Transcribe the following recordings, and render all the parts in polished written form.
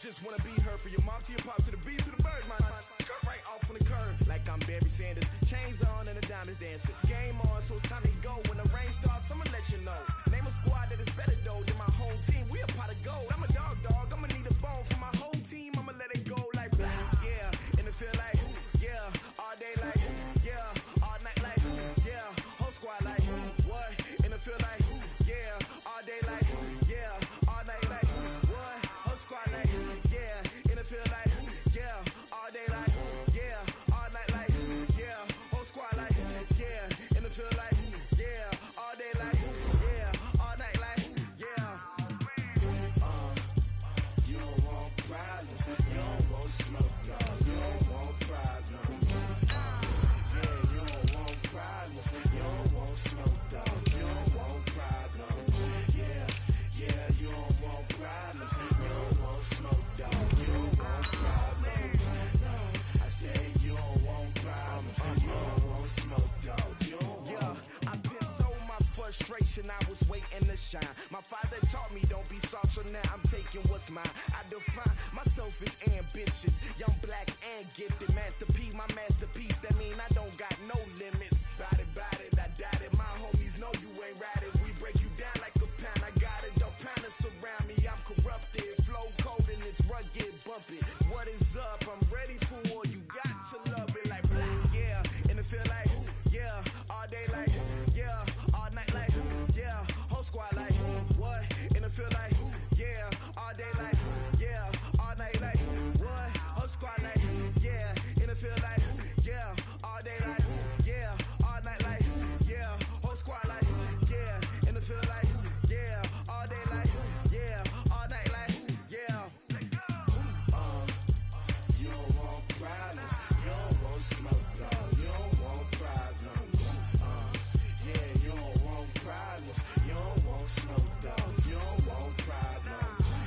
just wanna be her. For your mom to your pop to the beat to the birds, my cut right off on the curb. Like I'm Barry Sanders, chains on and the diamonds dancing. Game on, so it's time to go. When the rain starts, I'ma let you know. Name a squad that is better though than my whole team. We a pot of gold. I'm a dog, I'ma need a bone for my whole team. I'ma let it go like blah, yeah. And it feel like, yeah. All day like, yeah. All night like, yeah. Whole squad like, what? And it feel like, yeah. All day like, yeah. All night like, what? Whole squad like, yeah. And it feel like, yeah. All day like, yeah. All night like, yeah. Whole squad like, yeah. And it feel like, yeah. All day like, yeah. All night like, yeah. You don't want problems. You don't want smoke, no. You don't want problems. Yeah, you don't want problems. You don't want smoke, dog. You don't want problems. Yeah, you don't want problems. You don't want smoke, dog. You don't want problems. No, I say you don't want problems. You don't want smoke, dog. You don't want. Yeah, I pissed so my frustration. I was waiting to shine. My father taught me don't be soft, so now I'm taking what's mine. I define myself as ambitious, young, black, and gifted. Master P, my masterpiece. That mean I don't got no limits. Bout it, I doubt it. My homies know you ain't ride it. We break you down like a pound. I got it, dog pounders surround me. I'm corrupted, flow cold and it's rugged, bumpy. What is up? I'm ready for war. You got to love it like black, yeah. And it feel like, yeah. All day like, yeah. All night like, yeah. Whole squad like, what? And it feel like, yeah. All day like, yeah. All night like, what? Whole squad like, yeah. And it feel like, yeah. All day like, yeah. All night like, yeah. Whole squad like, yeah. And it feel like, yeah. All day like, yeah. All night like, yeah. You don't want problems. You don't want smoke, no. You don't want problems. Yeah, you don't want problems. You don't want smoke, dog. You don't want problems.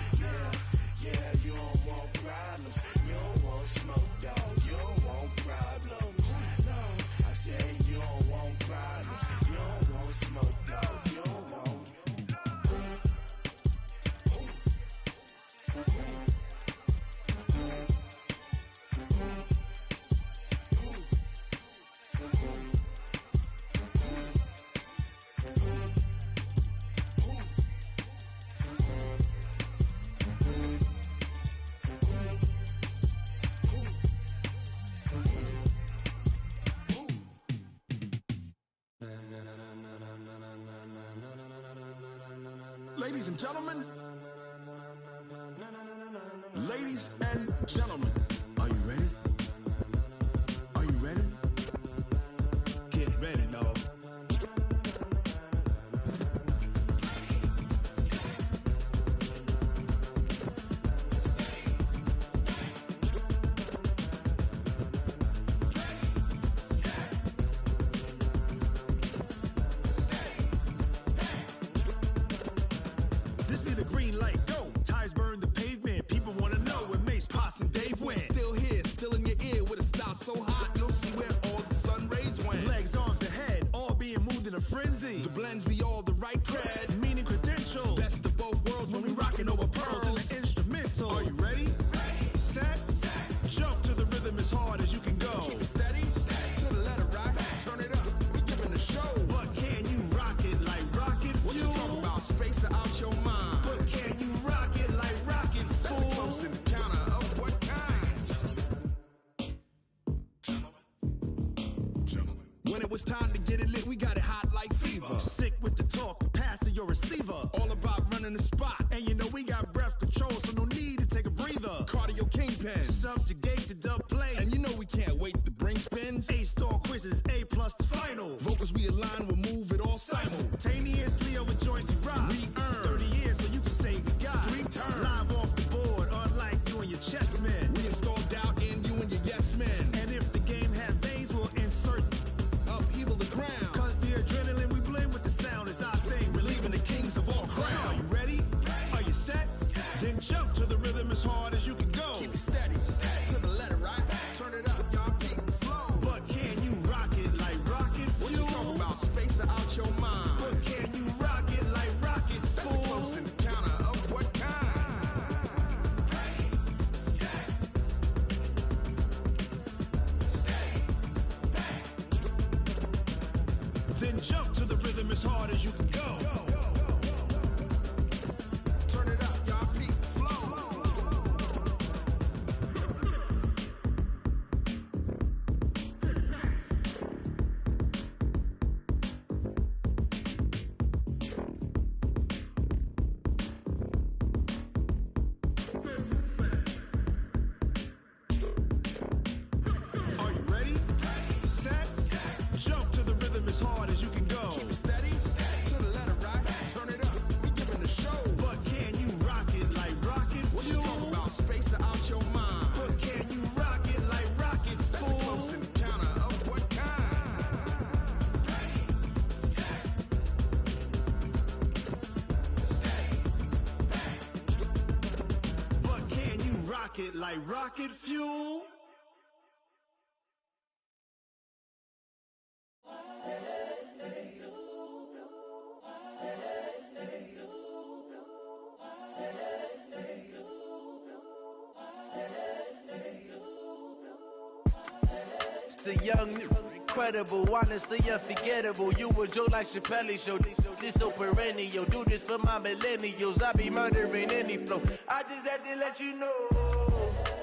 Yeah, you don't want problems. You don't want smoke, dog. You don't want problems. No, I say you don't want problems. You don't want smoke, dog. You don't want. Ladies and gentlemen, ladies and gentlemen, are you ready? Are you ready? Get ready, dog. This be the green light, go. Tires burn the pavement. People wanna know when Mace, Pops, and Dave went. Still here, still in your ear with a style so hot, you'll see where all the sun rays went. Legs, arms, the head, all being moved in a frenzy. The blends be all the right cred. Meaning credentials. Best of both worlds when we rockin' over pearls. in the instrumental. Are you ready? Set, jump to the rhythm as hard as you can go. Keep it steady, to the letter rock. Turn it up, we giving the show. But can you rock it like rocket What you fuel? talking about? Space or out your mind? But can you rock it like rockets, That's a fool? close encounter of what kind? When it was time to get it lit, we got it hot like fever. Sick with the talk, pass to your receiver. All about running the spot. And you know we got breath control, so no need to take a breather. Cardio kingpin. Subjugate the dub play. And you know we can't wait to bring spins. A-star quizzes, A+ the final. Vocals we align, we'll move it all Simultaneously over joints we rock. We earn 30 years so you can say we got 3 turns. live off the board, unlike you and your chess men. We install doubt in you and your yes men. And if the game had veins, we'll insert. Upheaval the ground. Cause the adrenaline we blend with the sound is our thing, relieving the kings of all Crown. crown. Are you ready? Are you set? Then jump to the rhythm as hard as you can go. Keep it steady, to the letter right. Turn it up, y'all beat the flow. But can you rock it like rocket What you fuel? talking about? Space or out your mind? But can you rock it like rockets, That's a fool? close encounter of what kind? hard as you can go. Keep it steady, to the letter rock. Turn it up, we giving the show. But can you rock it like rocket? What you talking about? Space out your mind. But can you rock it like rockets? That's a close encounter of what kind? But can you rock it like rocket fuel? The young, incredible, honestly unforgettable. You a Joe like Chappelle show. This so perennial. Do this for my millennials. I be murdering any flow. I just had to let you know.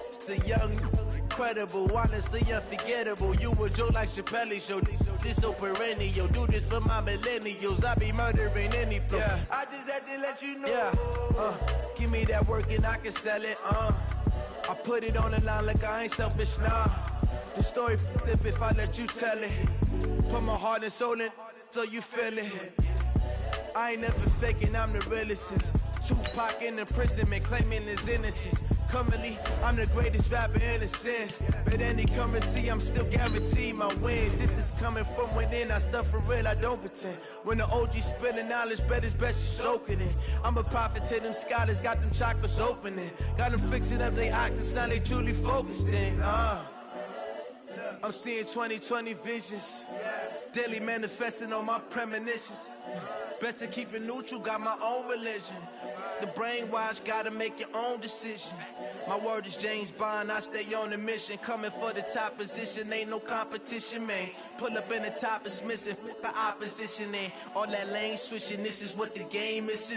It's the young, incredible, honestly unforgettable. You a Joe like Chappelle show. This so perennial. Do this for my millennials. I be murdering any flow. Yeah. I just had to let you know. Yeah. Give me that work and I can sell it. I put it on the line like I ain't selfish, nah. The story flip if I let you tell it. Put my heart and soul in so you feel it. I ain't never faking, I'm the realest since Tupac in imprisonment, claiming his innocence. Currently, I'm the greatest rapper in a sense. But any currency, I'm still guaranteed my wins. This is coming from within, I stuff for real, I don't pretend. When the OG spilling knowledge, bet it's best you soak it in. I'm a prophet to them scholars, got them chakras opening. Got them fixing up they octaves, now they truly focused in. I'm seeing 2020 visions, daily manifesting on my premonitions. Best to keep it neutral, got my own religion. The brainwash, gotta make your own decision. My word is James Bond, I stay on the mission. Coming for the top position, ain't no competition, man. Pull up in the top, it's missing, the opposition ain't. All that lane switching, this is what the game is.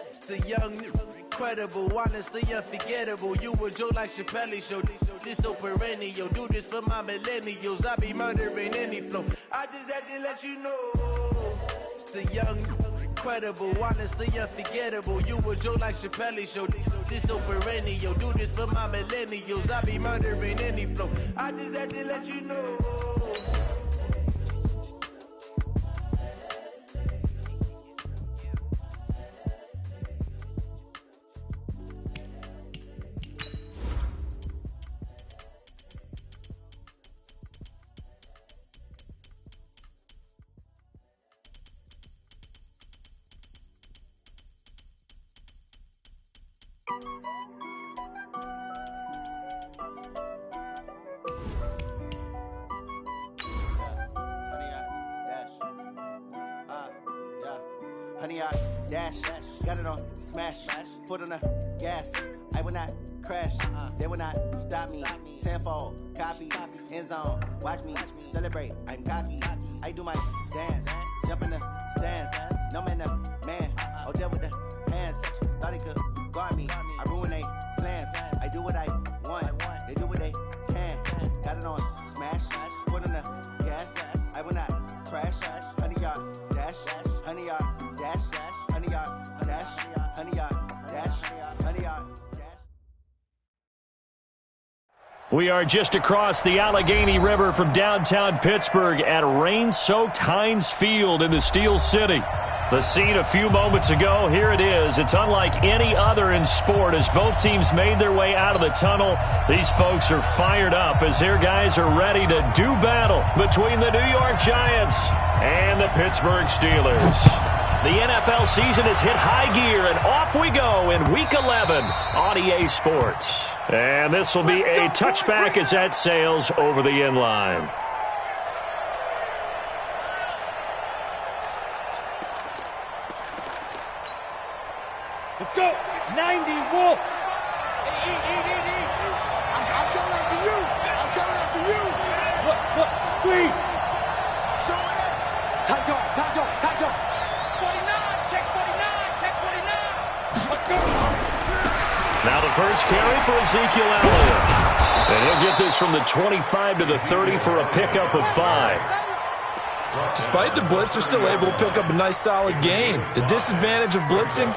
It's the young, incredible, honestly unforgettable. You a Joe like Chappelle show. This so perennial. Do this for my millennials. I be murdering any flow. I just had to let you know. It's the young, incredible, honestly unforgettable. You a Joe like Chappelle show. This so perennial. Do this for my millennials. I be murdering any flow. I just had to let you know. Honey, I dash, got it on smash, foot on the gas. I will not crash, they will not stop me. Tenfold, copy, end zone, watch me celebrate. I'm cocky, I do my dance, jump in the stands. No man, the man, oh deal with the hands. Thought he could guard me, I ruin they plans. I do what I want, they do what they can. Got it on smash, foot on the gas. I will not crash, honey, y'all dash, honey, y'all dash, honey, y'all dash, honey, y'all dash, honey, y'all dash. We are just across the Allegheny River from downtown Pittsburgh at rain-soaked Heinz Field in the Steel City. The scene a few moments ago, here it is. It's unlike any other in sport as both teams made their way out of the tunnel. These folks are fired up as their guys are ready to do battle between the New York Giants and the Pittsburgh Steelers. The NFL season has hit high gear, and off we go in Week 11 on EA Sports. And this will be a touchback as that sails over the end line. Let's go. 90, Wolf. I'm coming after you. I'm coming after you. Look, squeeze. Show it up. Tight dog. 49, check 49. Let's go. Now the first carry for Ezekiel Elliott. And he'll get this from the 25 to the 30 for a pickup of 5. Despite the blitz, they're still able to pick up a nice solid gain. The disadvantage of blitzing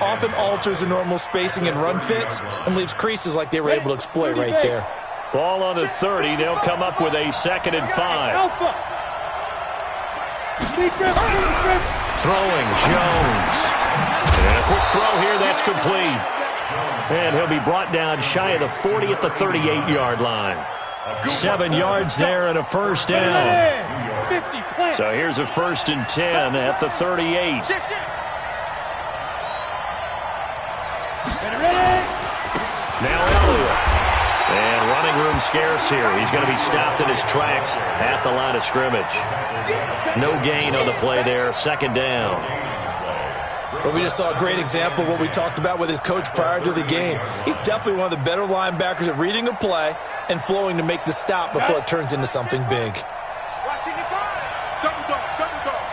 often alters the normal spacing and run fits and leaves creases like they were able to exploit right there. Ball on the 30. They'll come up with a 2nd and 5. Throwing Jones. And a quick throw here, that's complete. And he'll be brought down shy of the 40 at the 38-yard line. 7 yards there and a first down. So here's a 1st and 10 at the 38. Now Elliott. And running room scarce here. He's going to be stopped in his tracks at the line of scrimmage. No gain on the play there. 2nd down. Well, we just saw a great example of what we talked about with his coach prior to the game. He's definitely one of the better linebackers at reading a play and flowing to make the stop before it turns into something big. Double dog.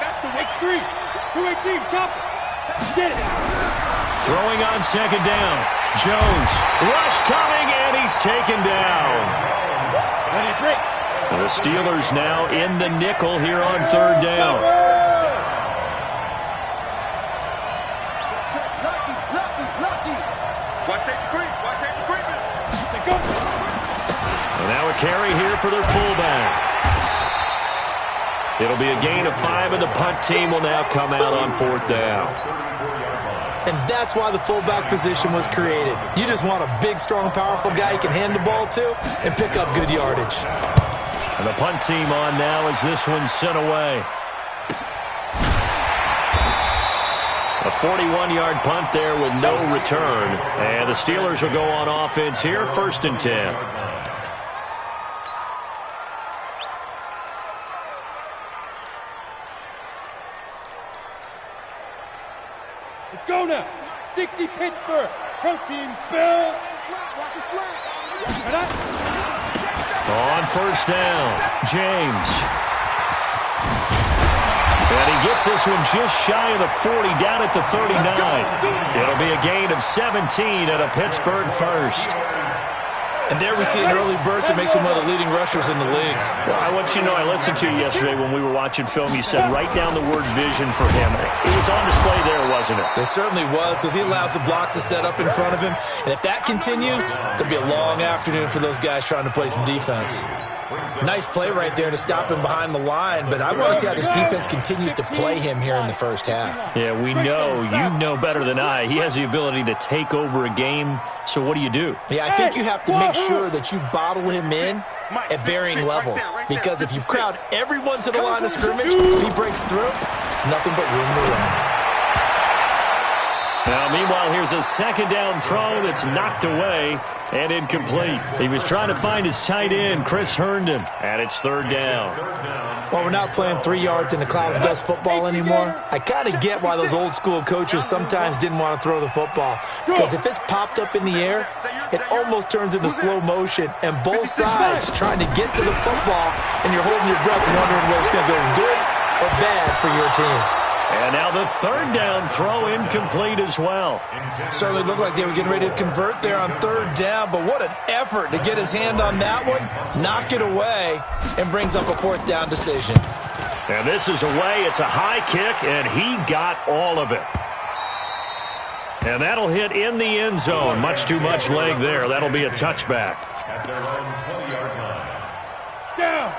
That's the way. 218, chop. Get it. Throwing on 2nd down. Jones. Rush coming, and he's taken down. The Steelers now in the nickel here on 3rd down. And now a carry here for their fullback. It'll be a gain of 5, and the punt team will now come out on 4th down. And that's why the fullback position was created. You just want a big, strong, powerful guy you can hand the ball to and pick up good yardage. And the punt team on now as this one's sent away. A 41-yard punt there with no return. And the Steelers will go on offense here, 1st and 10. Let's go now. 60 Pittsburgh. Protein spill. Watch it slap. On 1st down, James. And he gets this one just shy of the 40, down at the 39. It'll be a gain of 17 at a Pittsburgh 1st. And there we see an early burst that makes him one of the leading rushers in the league. Well, I want you to know, I listened to you yesterday when we were watching film. You said write down the word vision for him. It was on display there, wasn't it? It certainly was, because he allows the blocks to set up in front of him. And if that continues, there'll be a long afternoon for those guys trying to play some defense. Nice play right there to stop him behind the line, but I want to see how this defense continues to play him here in the first half. Yeah, we know. You know better than I. He has the ability to take over a game, so what do you do? Yeah, I think you have to make sure that you bottle him in at varying levels, because if you crowd everyone to the line of scrimmage, if he breaks through, it's nothing but room to run. Now, meanwhile, here's a 2nd down throw that's knocked away and incomplete. He was trying to find his tight end, Chris Herndon, and it's 3rd down. Well, we're not playing 3 yards in a cloud of dust football anymore. I kind of get why those old school coaches sometimes didn't want to throw the football, because if it's popped up in the air, it almost turns into slow motion, and both sides trying to get to the football, and you're holding your breath wondering whether it's going to go good or bad for your team. And now the 3rd down throw incomplete as well. Certainly looked like they were getting ready to convert there on 3rd down, but what an effort to get his hand on that one, knock it away, and brings up a 4th down decision. And this is away. It's a high kick, and he got all of it. And that'll hit in the end zone. Much too much leg there. That'll be a touchback.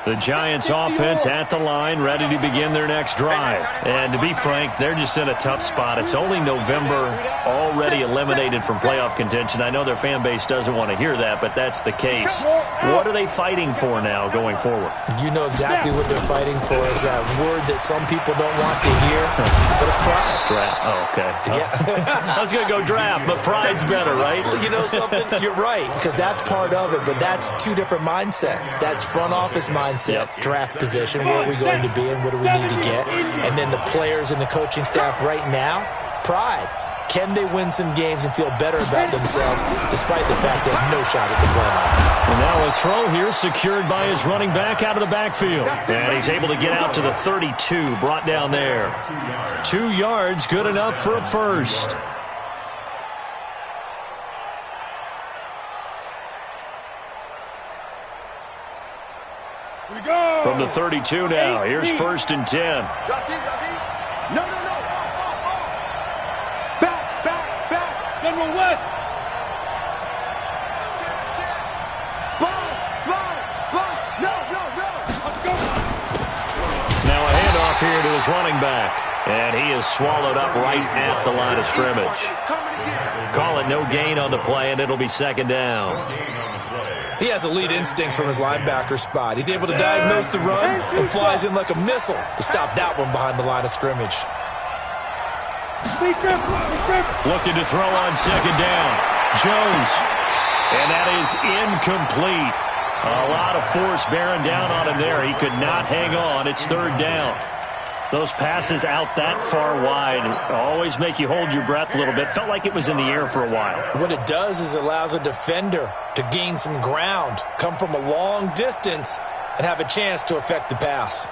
The Giants offense at the line, ready to begin their next drive. And to be frank, they're just in a tough spot. It's only November, already eliminated from playoff contention. I know their fan base doesn't want to hear that, but that's the case. What are they fighting for now going forward? You know exactly what they're fighting for, is that word that some people don't want to hear, but it's pride. Draft. Oh, okay. Yeah. I was going to go draft, but pride's better, right? You know something? You're right, because that's part of it, but that's 2 different mindsets. That's front office mindset, draft position, where are we going to be and what do we need to get? And then the players and the coaching staff right now, pride. Can they win some games and feel better about themselves despite the fact they have no shot at the playoffs? And now a throw here secured by his running back out of the backfield. And he's able to get out to the 32, brought down there. 2 yards, good enough for a first. From the 32 now, here's 1st and 10. No. Back. General West. Spot. No. Let's go. Now a handoff here to his his running back. And he is swallowed up right at the line of scrimmage. Call it no gain on the play, and it'll be second down. He has elite instincts from his linebacker spot. He's able to diagnose the run and flies in like a missile to stop that one behind the line of scrimmage. Looking to throw on second down. Jones. And that is incomplete. A lot of force bearing down on him there. He could not hang on. It's third down. Those passes out that far wide always make you hold your breath a little bit. Felt like it was in the air for a while. What it does is it allows a defender to gain some ground, come from a long distance, and have a chance to affect the pass.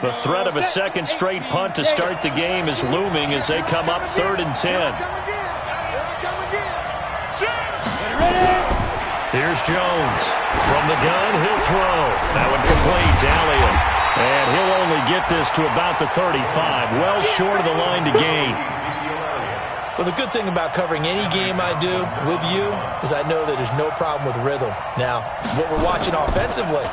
The threat of a second straight punt to start the game is looming as they come up 3rd and 10. Here's Jones. From the gun, he'll throw. That one complete to Elliott. And he'll only get this to about the 35. Well short of the line to gain. Well, the good thing about covering any game I do with you is I know that there's no problem with rhythm. Now, what we're watching offensively, a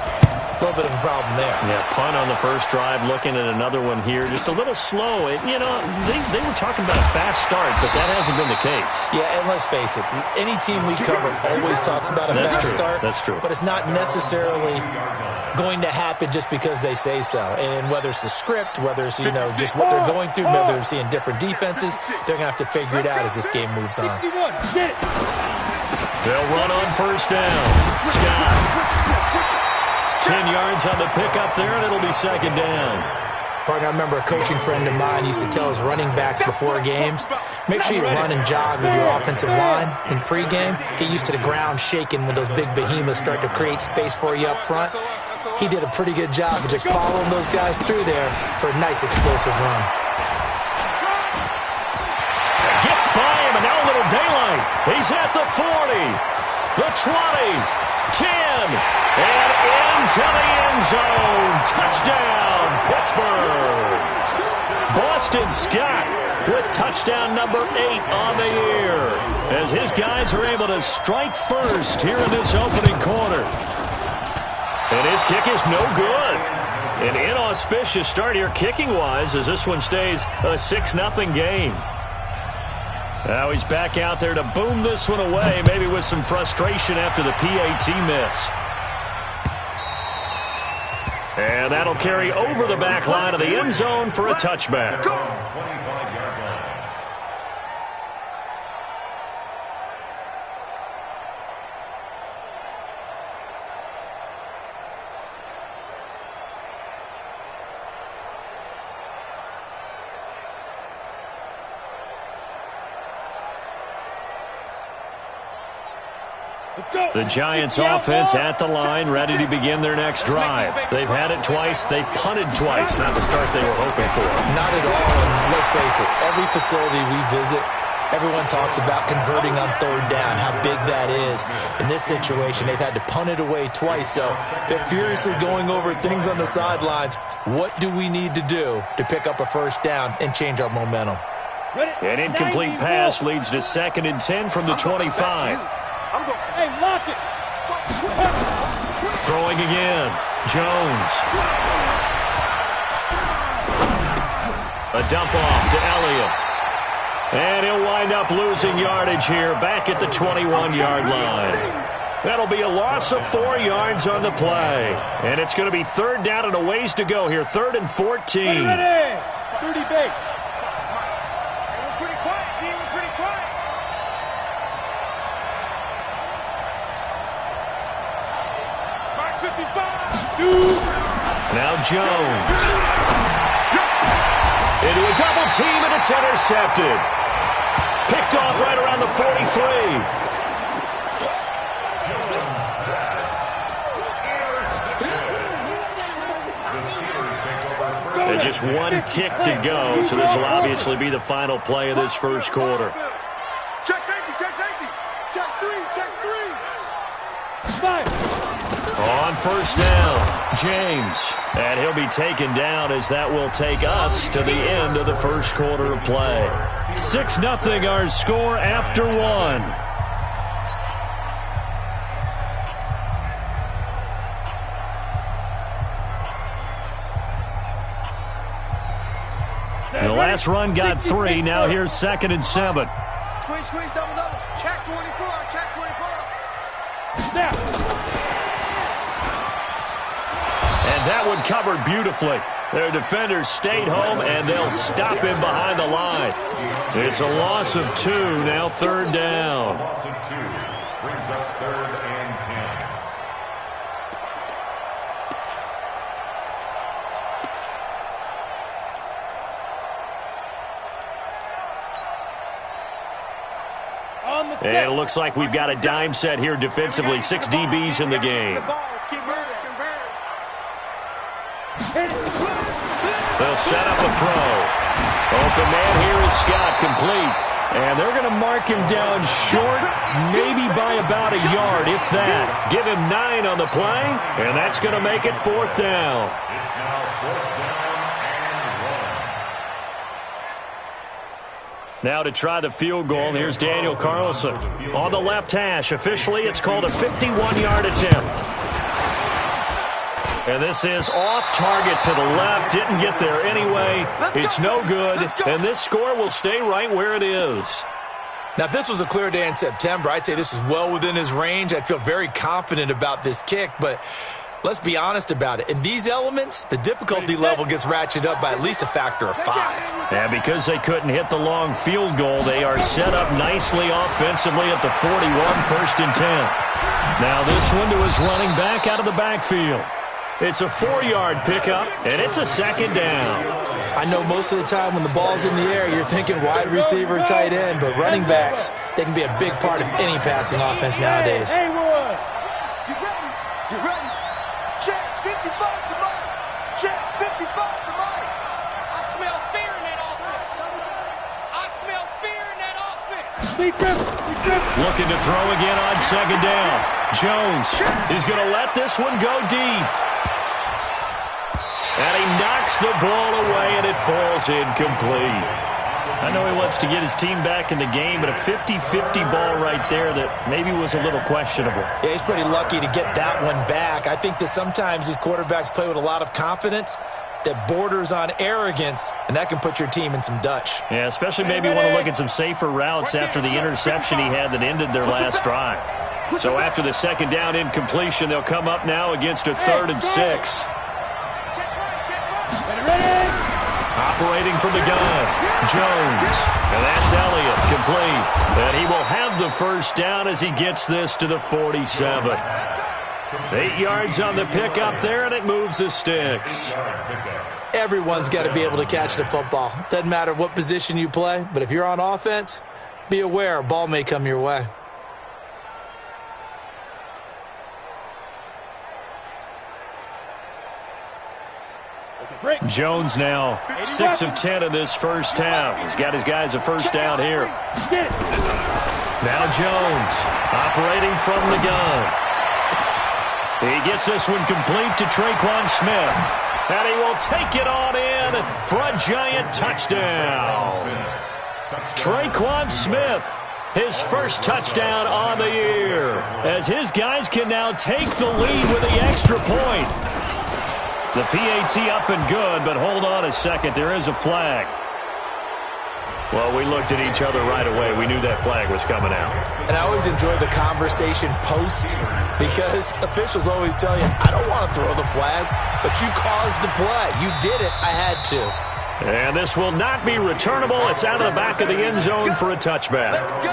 little bit of a problem there. Yeah, punt on the first drive, looking at another one here. Just a little slow. You know, they were talking about a fast start, but that hasn't been the case. Yeah, and let's face it, any team we cover always talks about a fast start. That's true. But it's not necessarily going to happen just because they say so. And whether it's the script, whether it's, you know, just what they're going through, whether they're seeing different defenses, they're going to have to figure it out as this game moves on. They'll run on first down. Scott. 10 yards on the pickup there, and it'll be second down. Partner, I remember a coaching friend of mine used to tell his running backs before games, make sure you run and jog with your offensive line in pregame. Get used to the ground shaking when those big behemoths start to create space for you up front. He did a pretty good job of just following those guys through there for a nice explosive run. Gets by him, and now a little daylight. He's at the 40, the 20, 10, and into the end zone. Touchdown, Pittsburgh. Boston Scott with touchdown number 8 on the year as his guys are able to strike first here in this opening quarter. And his kick is no good. An inauspicious start here kicking-wise as this one stays a 6-0 game. Now he's back out there to boom this one away, maybe with some frustration after the PAT miss. And that'll carry over the back line of the end zone for a touchback. The Giants offense at the line, ready to begin their next drive. They've had it twice. They've punted twice. Not the start they were hoping for. Not at all. And let's face it, every facility we visit, everyone talks about converting on third down, how big that is. In this situation, they've had to punt it away twice, so they're furiously going over things on the sidelines. What do we need to do to pick up a first down and change our momentum? An incomplete pass leads to 2nd and 10 from the 25. Hey, lock it. Throwing again. Jones. A dump off to Elliott. And he'll wind up losing yardage here back at the 21-yard line. That'll be a loss of 4 yards on the play. And it's going to be third down and a ways to go here. 3rd and 14. Ready. 30 base. Now Jones. Into a double team, and it's intercepted. Picked off right around the 43. And just one tick to go, so this will obviously be the final play of this first quarter. Check safety, check safety. Check 3, check 3. 5. On first down, James. And he'll be taken down as that will take us to the end of the first quarter of play. 6-0 our score after 1. The last run got 3. Now here's 2nd and 7. Squeeze, squeeze, double, double. Check 24, check 24. Snap. And that one covered beautifully. Their defenders stayed home, and they'll stop him behind the line. It's a loss of 2, now 3rd down. Loss of 2 brings up 3rd and 10. And it looks like we've got a dime set here defensively. 6 DBs in the game. They'll set up a throw. Open man here is Scott, complete. And they're going to mark him down short, maybe by about a yard, if that. Give him 9 on the play, and that's going to make it 4th down. It's now 4th down and 1. Now to try the field goal, here's Daniel Carlson. On the left hash, officially it's called a 51-yard attempt. And this is off target to the left. Didn't get there anyway. It's no good. And this score will stay right where it is. Now, if this was a clear day in September, I'd say this is well within his range. I'd feel very confident about this kick. But let's be honest about it. In these elements, the difficulty level gets ratcheted up by at least a factor of 5. And because they couldn't hit the long field goal, they are set up nicely offensively at the 41, 1st and 10. Now this one to his running back out of the backfield. It's a 4-yard pickup, and it's a 2nd down. I know most of the time when the ball's in the air, you're thinking wide receiver, tight end, but running backs, they can be a big part of any passing offense nowadays. Hey, Wood. You ready? You ready? Check 55 to Mike. Check 55 to Mike. I smell fear in that offense. I smell fear in that offense. Deep grip. Deep grip. Looking to throw again on 2nd down. Jones is going to let this one go deep. And he knocks the ball away, and it falls incomplete. I know he wants to get his team back in the game, but a 50-50 ball right there that maybe was a little questionable. Yeah, he's pretty lucky to get that one back. I think that sometimes these quarterbacks play with a lot of confidence that borders on arrogance, and that can put your team in some Dutch. Yeah, especially maybe want to look at some safer routes after the interception he had that ended their last drive. So after the 2nd down incompletion, they'll come up now against a 3rd and 6. Operating from the gun, Jones. And that's Elliott, complete. And he will have the 1st down as he gets this to the 47. 8 yards on the pickup there, and it moves the sticks. Everyone's got to be able to catch the football. Doesn't matter what position you play, but if you're on offense, be aware a ball may come your way. Jones now 6 of 10 in this 1st half. He's got his guys a 1st down here. Now Jones operating from the gun. He gets this one complete to Traquan Smith. And he will take it on in for a giant touchdown. Traquan Smith, his 1st touchdown on the year, as his guys can now take the lead with the extra point. The PAT up and good, but hold on a second. There is a flag. Well, we looked at each other right away. We knew that flag was coming out. And I always enjoy the conversation post because officials always tell you, I don't want to throw the flag, but you caused the play. You did it. I had to. And this will not be returnable. It's out of the back of the end zone for a touchback. Let's go.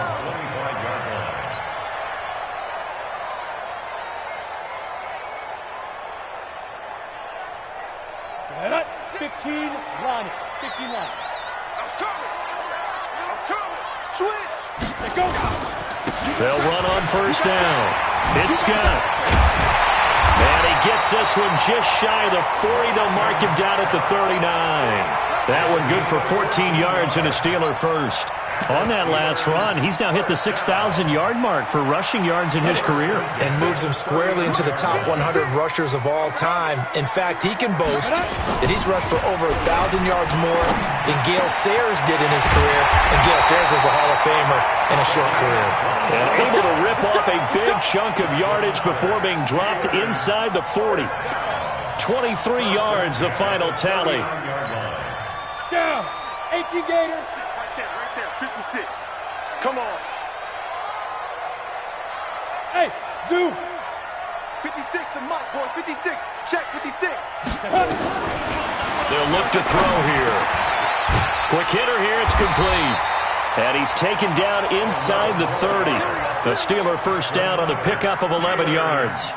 15 line. 15 line. I'm coming. Switch. Let's go. They'll run on 1st down. It's Scott. And he gets this one just shy of the 40. They'll mark him down at the 39. That one good for 14 yards and a Steeler 1st. On that last run, he's now hit the 6,000-yard mark for rushing yards in his career. And moves him squarely into the top 100 rushers of all time. In fact, he can boast that he's rushed for over 1,000 yards more than Gale Sayers did in his career. And Gale Sayers was a Hall of Famer in a short career. And able to rip off a big chunk of yardage before being dropped inside the 40. 23 yards, the final tally. Down. 18 Gator. Right there, 56. Come on. Hey, Zoo. 56, the mark, boys, 56. Check, 56. They'll look to throw here. Quick hitter here, it's complete. And he's taken down inside the 30. The Steeler first down on the pickup of 11 yards.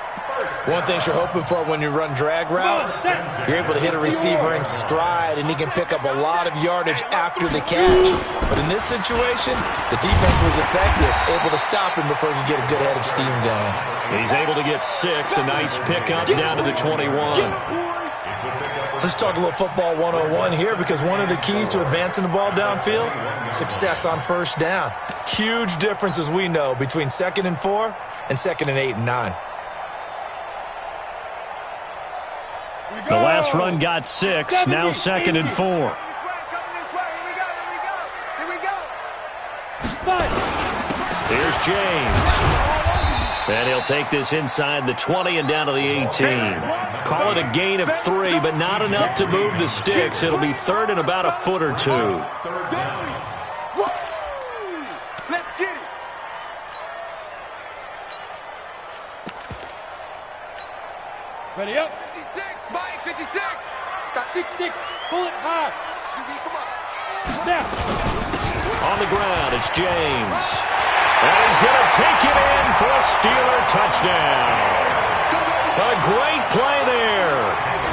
One thing you're hoping for when you run drag routes, you're able to hit a receiver in stride, and he can pick up a lot of yardage after the catch. But in this situation, the defense was effective, able to stop him before he could get a good head of steam going. He's able to get 6, a nice pickup down to the 21. Let's talk a little football 101 here, because one of the keys to advancing the ball downfield, success on first down. Huge difference, as we know, between 2nd and 4 and 2nd and 8 and 9. The last run got 6, now 2nd and 4. Here's James. And he'll take this inside the 20 and down to the 18. Call it a gain of 3, but not enough to move the sticks. It'll be 3rd and about a foot or 2. Let's get it. Ready up. 56, Mike, 56. Got 6-6. Pull it high. Come on. Snap. On the ground, it's James. And he's going to take it in for a Steeler touchdown. A great play there.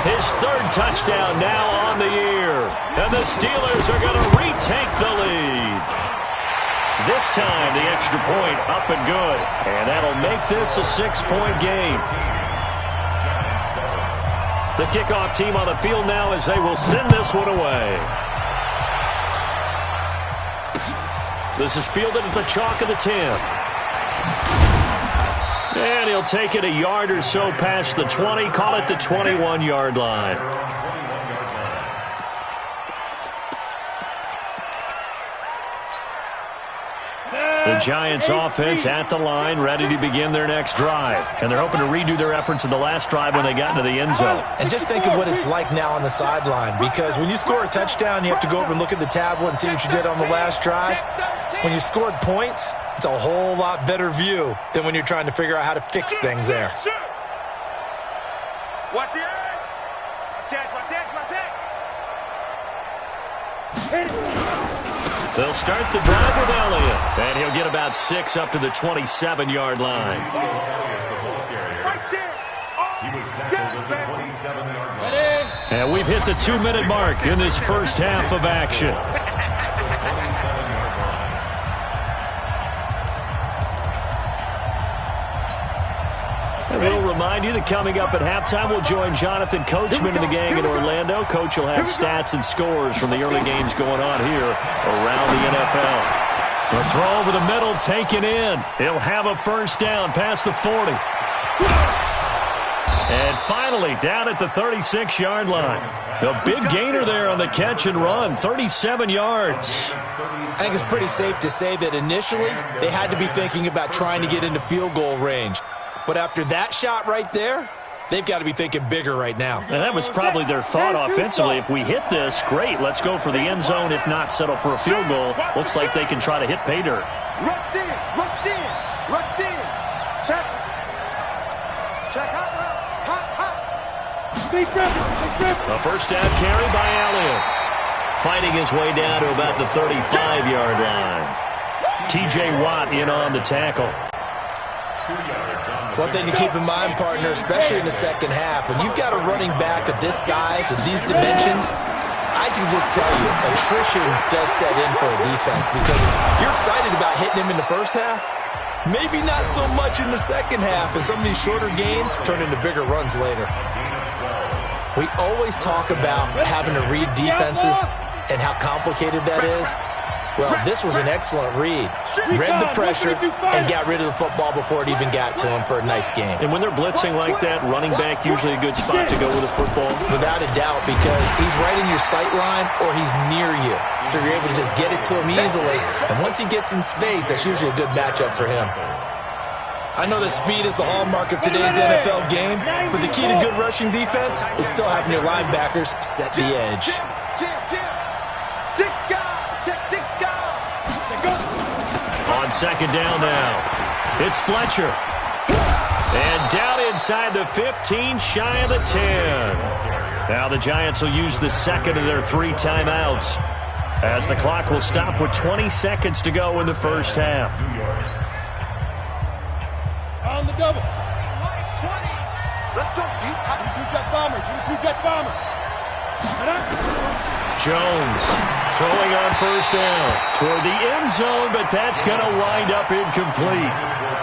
His 3rd touchdown now on the year. And the Steelers are going to retake the lead. This time, the extra point up and good. And that'll make this a 6-point game. The kickoff team on the field now as they will send this one away. This is fielded at the chalk of the 10. And he'll take it a yard or so past the 20, call it the 21-yard line. The Giants offense at the line, ready to begin their next drive. And they're hoping to redo their efforts in the last drive when they got into the end zone. And just think of what it's like now on the sideline, because when you score a touchdown, you have to go over and look at the tablet and see what you did on the last drive. When you scored points, it's a whole lot better view than when you're trying to figure out how to fix things there. Watch the edge. Watch it. They'll start the drive with Elliott. And he'll get about 6 up to the 27-yard line. Right there. He was tackled at the 27-yard line. And we've hit the 2-minute mark in this first half of action. And we'll remind you that coming up at halftime, we'll join Jonathan Coachman and the gang in Orlando. Coach will have stats and scores from the early games going on here around the NFL. The throw over the middle, taken in. He'll have a first down past the 40. And finally, down at the 36-yard line. A big gainer there on the catch and run, 37 yards. I think it's pretty safe to say that initially they had to be thinking about trying to get into field goal range. But after that shot right there, they've got to be thinking bigger right now. And that was probably their thought offensively. If we hit this, great, let's go for the end zone. If not, settle for a field goal. Looks like they can try to hit pay dirt. Rush in. Check out. A first down carry by Elliott. Fighting his way down to about the 35-yard line. T.J. Watt in on the tackle. One thing to keep in mind, partner, especially in the second half, when you've got a running back of this size and these dimensions, I can just tell you, attrition does set in for a defense, because you're excited about hitting him in the first half, maybe not so much in the second half, and some of these shorter gains turn into bigger runs later. We always talk about having to read defenses and how complicated that is. Well, this was an excellent read. Read the pressure and got rid of the football before it even got to him for a nice game. And when they're blitzing like that, running back usually a good spot to go with a football. Without a doubt, because he's right in your sight line or he's near you. So you're able to just get it to him easily. And once he gets in space, that's usually a good matchup for him. I know that speed is the hallmark of today's NFL game, but the key to good rushing defense is still having your linebackers set the edge. Six guys. Check six guys. On second down now, it's Fletcher. And down inside the 15, shy of the 10. Now the Giants will use the second of their 3 timeouts, as the clock will stop with 20 seconds to go in the first half. On the double. Let's go, deep tight. Two-jet bombers. Two-jet bomber. Jones throwing on first down toward the end zone, but that's going to wind up incomplete.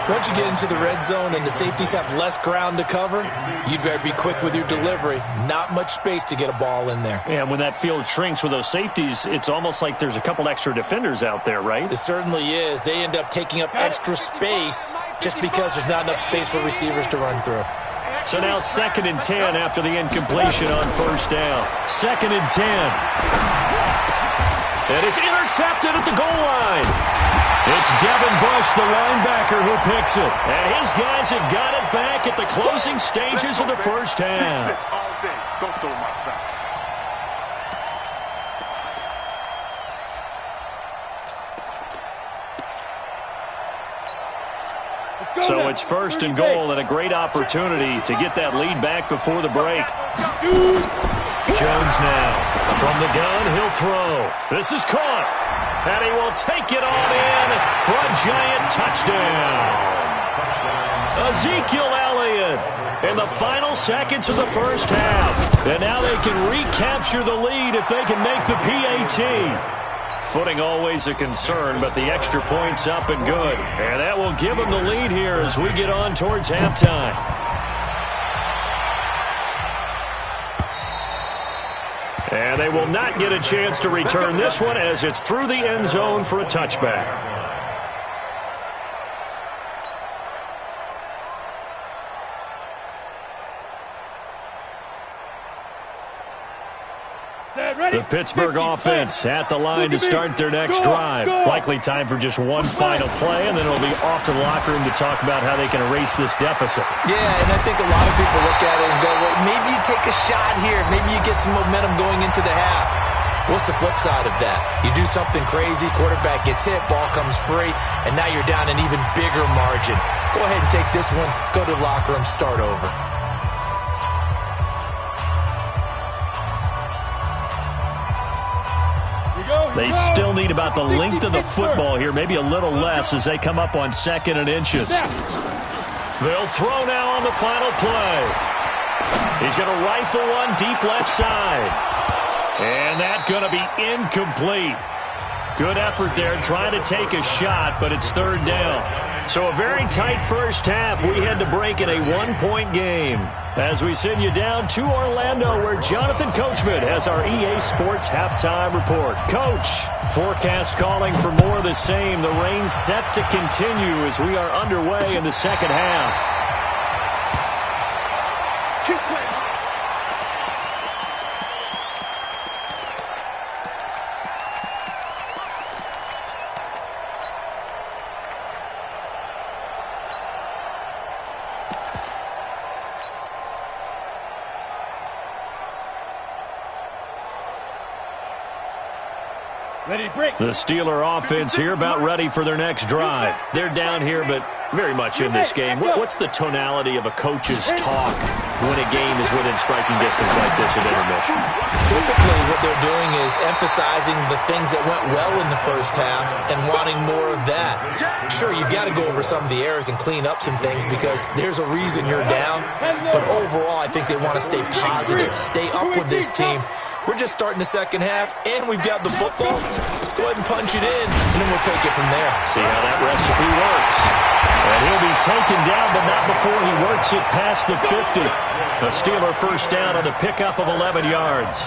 Once you get into the red zone and the safeties have less ground to cover, you'd better be quick with your delivery. Not much space to get a ball in there. And when that field shrinks with those safeties, it's almost like there's a couple extra defenders out there, right? It certainly is. They end up taking up extra space just because there's not enough space for receivers to run through. So now 2nd and 10 after the incompletion on first down. 2nd and 10. And it's intercepted at the goal line. It's Devin Bush, the linebacker, who picks it. And his guys have got it back at the closing stages of the first half. All day. Don't throw him outside. So it's 1st and goal and a great opportunity to get that lead back before the break. Jones now from the gun, he'll throw. This is caught, and he will take it on in for a giant touchdown. Ezekiel Elliott in the final seconds of the first half. And now they can recapture the lead if they can make the PAT. Footing always a concern, but the extra point's up and good. And that will give them the lead here as we get on towards halftime. And they will not get a chance to return this one as it's through the end zone for a touchback. The Pittsburgh offense at the line to start their next drive. Likely time for just one final play, and then it'll be off to the locker room to talk about how they can erase this deficit. Yeah, and I think a lot of people look at it and go, well, maybe you take a shot here. Maybe you get some momentum going into the half. What's the flip side of that? You do something crazy, quarterback gets hit, ball comes free, and now you're down an even bigger margin. Go ahead and take this one, go to the locker room, start over. They still need about the length of the football here, maybe a little less as they come up on 2nd and inches. They'll throw now on the final play. He's going to rifle one deep left side. And that's going to be incomplete. Good effort there trying to take a shot, but it's 3rd down. So a very tight first half. We had to break in a 1-point game. As we send you down to Orlando, where Jonathan Coachman has our EA Sports halftime report. Coach, forecast calling for more of the same. The rain set to continue as we are underway in the second half. The Steeler offense here about ready for their next drive. They're down here, but very much in this game. What's the tonality of a coach's talk when a game is within striking distance like this at intermission? Typically, what they're doing is emphasizing the things that went well in the first half and wanting more of that. Sure, you've got to go over some of the errors and clean up some things because there's a reason you're down. But overall, I think they want to stay positive, stay up with this team. We're just starting the second half, and we've got the football. Let's go ahead and punch it in, and then we'll take it from there. See how that recipe works. And he'll be taken down, but not before he works it past the 50. A Steeler first down on the pickup of 11 yards.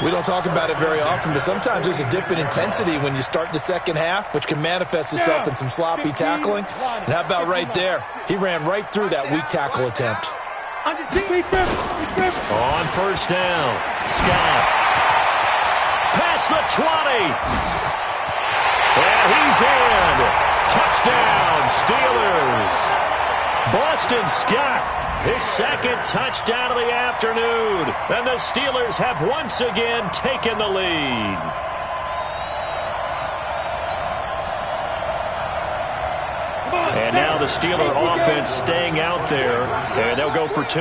We don't talk about it very often, but sometimes there's a dip in intensity when you start the second half, which can manifest itself in some sloppy tackling. And how about right there? He ran right through that weak tackle attempt. On first down, Scott. Past the 20. And he's in. Touchdown, Steelers. Boston Scott, his 2nd touchdown of the afternoon. And the Steelers have once again taken the lead. And now the Steeler offense staying out there, and they'll go for 2.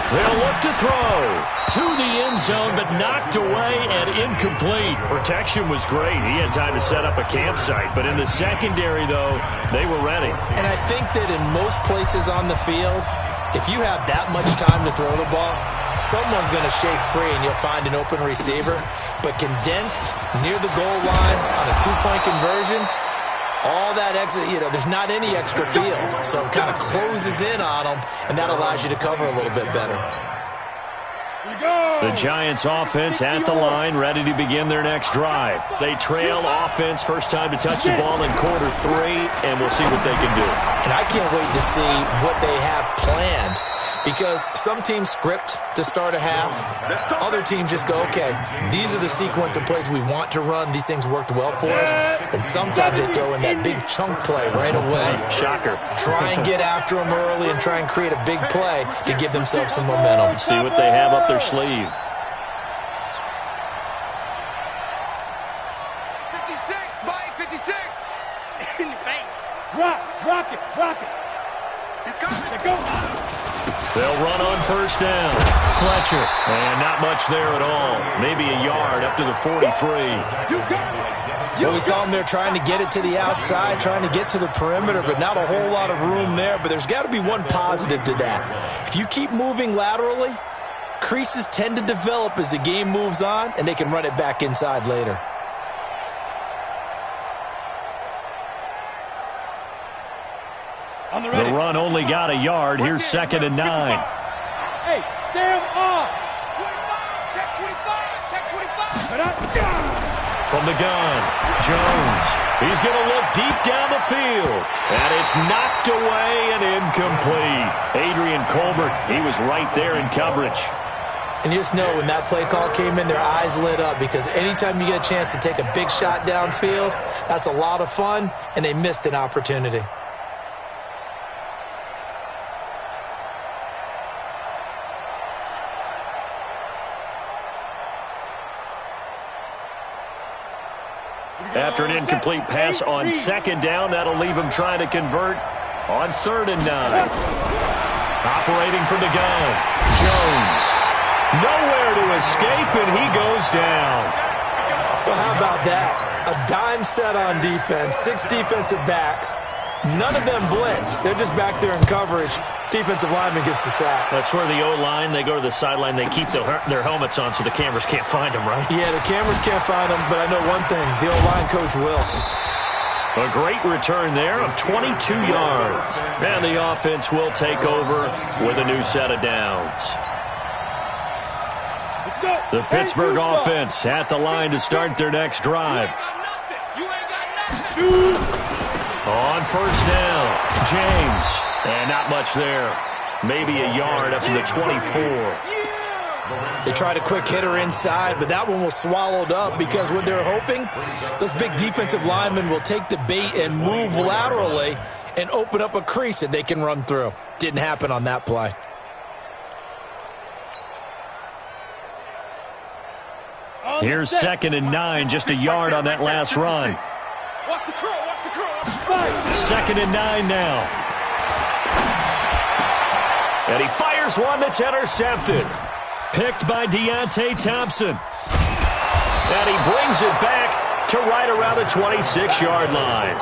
They'll look to throw to the end zone, but knocked away and incomplete. Protection was great. He had time to set up a campsite, but in the secondary, though, they were ready. And I think that in most places on the field, if you have that much time to throw the ball, someone's going to shake free and you'll find an open receiver. But condensed near the goal line on a 2-point conversion, all that exit, there's not any extra field. So it kind of closes in on them, and that allows you to cover a little bit better. The Giants offense at the line, ready to begin their next drive. They trail offense, first time to touch the ball in quarter 3, and we'll see what they can do. And I can't wait to see what they have planned, because some teams script to start a half. Other teams just go, okay, these are the sequence of plays we want to run. These things worked well for us. And sometimes they throw in that big chunk play right away. Shocker. Try and get after them early and try and create a big play to give themselves some momentum. See what they have up their sleeve. 56, Mike, 56. In the face. Rock it. He's coming. They go. They'll run on first down. Fletcher. And not much there at all. Maybe a yard up to the 43. You got it. Well, we saw them there trying to get it to the outside, trying to get to the perimeter, but not a whole lot of room there. But there's got to be one positive to that. If you keep moving laterally, creases tend to develop as the game moves on, and they can run it back inside later. The run only got a yard. Here's 2nd and 9. Hey, Sam off. 25, check 25. From the gun, Jones. He's going to look deep down the field. And it's knocked away and incomplete. Adrian Colbert, he was right there in coverage. And you just know when that play call came in, their eyes lit up, because anytime you get a chance to take a big shot downfield, that's a lot of fun, and they missed an opportunity. After an incomplete pass on 2nd down, that'll leave him trying to convert on 3rd and 9. Operating from the gun, Jones. Nowhere to escape, and he goes down. Well, how about that? A dime set on defense, 6 defensive backs. None of them blitz. They're just back there in coverage. Defensive lineman gets the sack. That's where the O-line, they go to the sideline, they keep their helmets on so the cameras can't find them, right? Yeah, the cameras can't find them, but I know one thing. The O-line coach will. A great return there of 22 yards. And the offense will take over with a new set of downs. The Pittsburgh offense at the line to start their next drive. You ain't got nothing. On first down, James. And not much there. Maybe a yard up to the 24. They tried a quick hitter inside, but that one was swallowed up because what they're hoping, those big defensive linemen will take the bait and move laterally and open up a crease that they can run through. Didn't happen on that play. Here's 2nd and 9, just a yard on that last run. Watch the curl. 2nd and 9 now. And he fires one that's intercepted. Picked by Deontay Thompson. And he brings it back to right around the 26-yard line.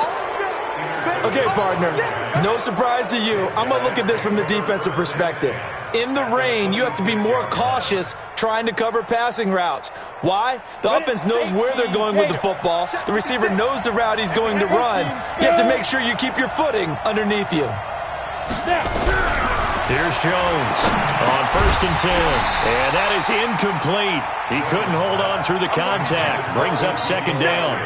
Okay, partner, no surprise to you. I'm going to look at this from the defensive perspective. In the rain, you have to be more cautious trying to cover passing routes. Why? The offense knows where they're going with the football. The receiver knows the route he's going to run. You have to make sure you keep your footing underneath you. Here's Jones on 1st and 10. And that is incomplete. He couldn't hold on through the contact. Brings up 2nd down.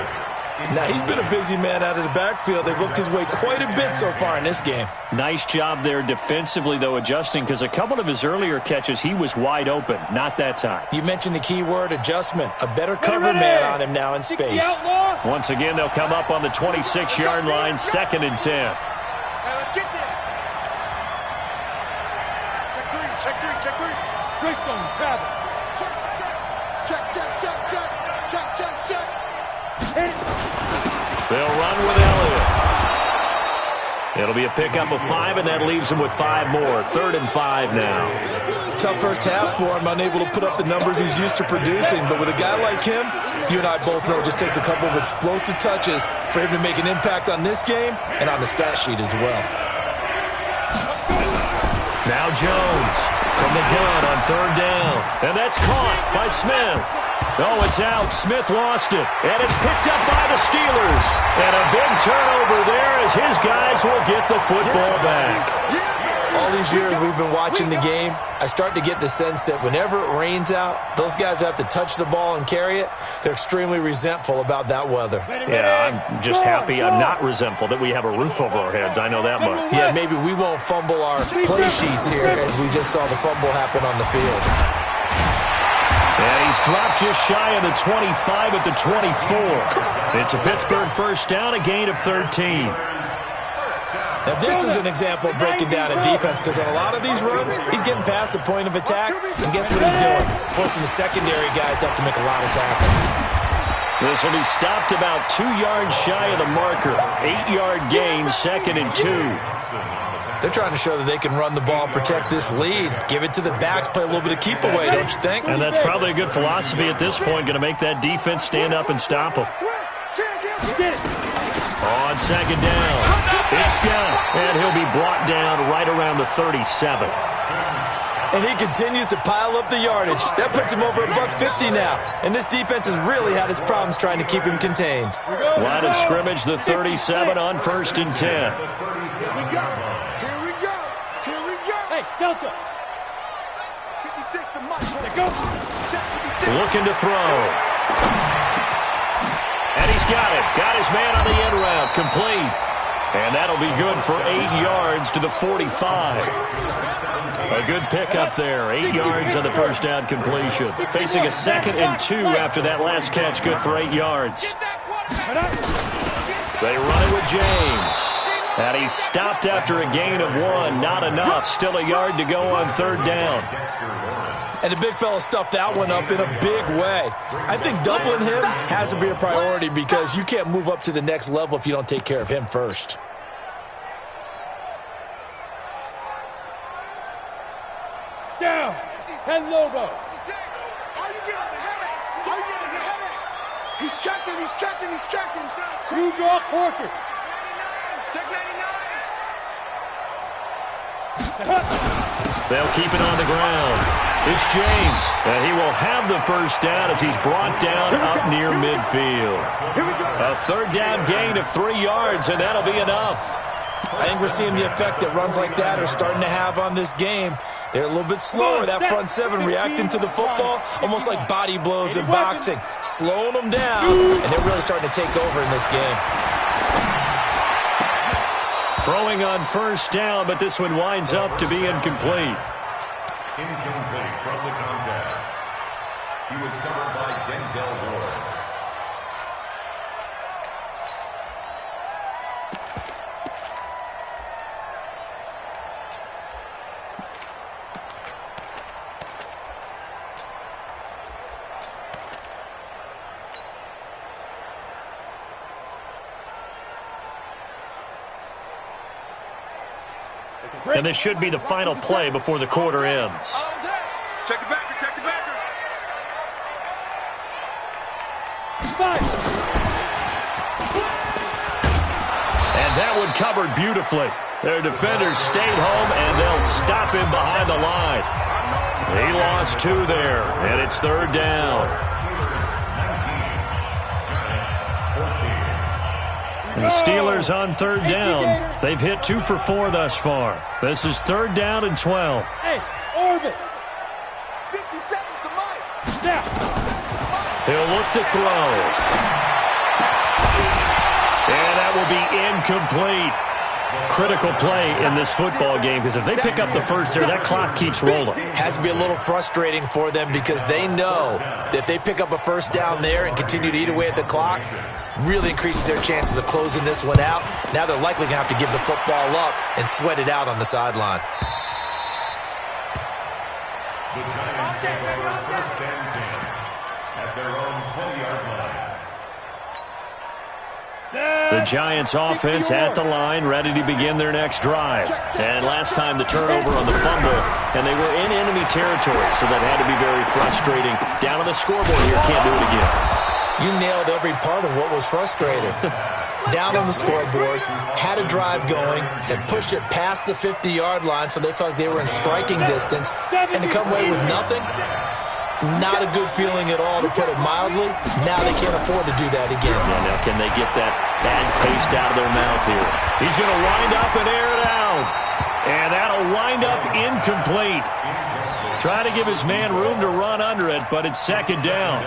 Now, he's been a busy man out of the backfield. They've looked his way quite a bit so far in this game. Nice job there defensively, though, adjusting, because a couple of his earlier catches, he was wide open. Not that time. You mentioned the key word, adjustment. A better cover man on him now in space. Once again, they'll come up on the 26-yard line, 2nd and 10. Hey, let's get there. Check three. Greystone travel. Check. They'll run with Elliott. It'll be a pickup of 5, and that leaves him with 5 more. 3rd and 5 now. Tough first half for him, unable to put up the numbers he's used to producing. But with a guy like him, you and I both know it just takes a couple of explosive touches for him to make an impact on this game and on the stat sheet as well. Now Jones from the gun on 3rd down. And that's caught by Smith. Oh, it's out. Smith lost it. And it's picked up by the Steelers. And a big turnover there as his guys will get the football back. All these years we've been watching the game, I start to get the sense that whenever it rains out, those guys who have to touch the ball and carry it, they're extremely resentful about that weather. Yeah, I'm just happy I'm not resentful that we have a roof over our heads. I know that much. Yeah, maybe we won't fumble our play sheets here as we just saw the fumble happen on the field. And he's dropped just shy of the 25 at the 24. It's a Pittsburgh first down, a gain of 13. Now, this is an example of breaking down a defense because on a lot of these runs, he's getting past the point of attack, and guess what he's doing? Forcing the secondary guys to have to make a lot of tackles. This will be stopped about 2 yards shy of the marker. 8-yard gain, 2nd and 2. They're trying to show that they can run the ball and protect this lead. Give it to the backs, play a little bit of keep away, don't you think? And that's probably a good philosophy at this point, going to make that defense stand up and stop them. On 2nd down, it's Scott, and he'll be brought down right around the 37. And he continues to pile up the yardage. That puts him over $150 now. And this defense has really had its problems trying to keep him contained. Line of scrimmage, the 37 on 1st and 10. Here we go. Here we go. Here we go. Hey, Delta. 56 to Mike. There go. Looking to throw. And he's got it. Got his man on the end route. Complete. And that'll be good for 8 yards to the 45. A good pickup there. 8 yards on the first down completion. Facing a 2nd and 2 after that last catch. Good for 8 yards. They run it with James. And he's stopped after a gain of 1. Not enough. Still a yard to go on 3rd down. And the big fella stuffed that one up in a big way. I think doubling him has to be a priority because you can't move up to the next level if you don't take care of him first. Down. 10 Lobo. All you get is a headache. All you get is a headache. He's checking. He's checking. He's checking. Crew draw Corker. Check 99. They'll keep it on the ground. It's James, and he will have the first down as he's brought down up near midfield. A 3rd down gain of 3 yards, and that'll be enough. I think we're seeing the effect that runs like that are starting to have on this game. They're a little bit slower, that front 7 reacting to the football, almost like body blows in boxing, slowing them down, and they're really starting to take over in this game. Throwing on first down, but this one winds up to be incomplete. Incomplete from the contact. He was covered by Denzel Ward. And this should be the final play before the quarter ends. Check the backer. Check the backer. And that one covered beautifully. Their defenders stayed home, and they'll stop him behind the line. He lost 2 there, and it's 3rd down. The Steelers on 3rd down. They've hit 2 for 4 thus far. This is 3rd down and 12. Hey, Orbit. 50 seconds to Mike. Down. He'll look to throw. And that will be incomplete. Critical play in this football game because if they pick up the first there, that clock keeps rolling. Has to be a little frustrating for them because they know that if they pick up a first down there and continue to eat away at the clock, really increases their chances of closing this one out. Now they're likely going to have to give the football up and sweat it out on the sideline. The Giants take over 1st and 10 at their own 20-yard line. Set. The Giants offense at the line, ready to begin their next drive. And last time the turnover on the fumble, and they were in enemy territory, so that had to be very frustrating. Down on the scoreboard here, can't do it again. You nailed every part of what was frustrating. Down on the scoreboard, had a drive going, had pushed it past the 50-yard line so they felt like they were in striking distance, and to come away with nothing, not a good feeling at all, to put it mildly. Now they can't afford to do that again. Yeah, now can they get that bad taste out of their mouth here? He's going to wind up and air it out. And that'll wind up incomplete. Try to give his man room to run under it, but it's second down.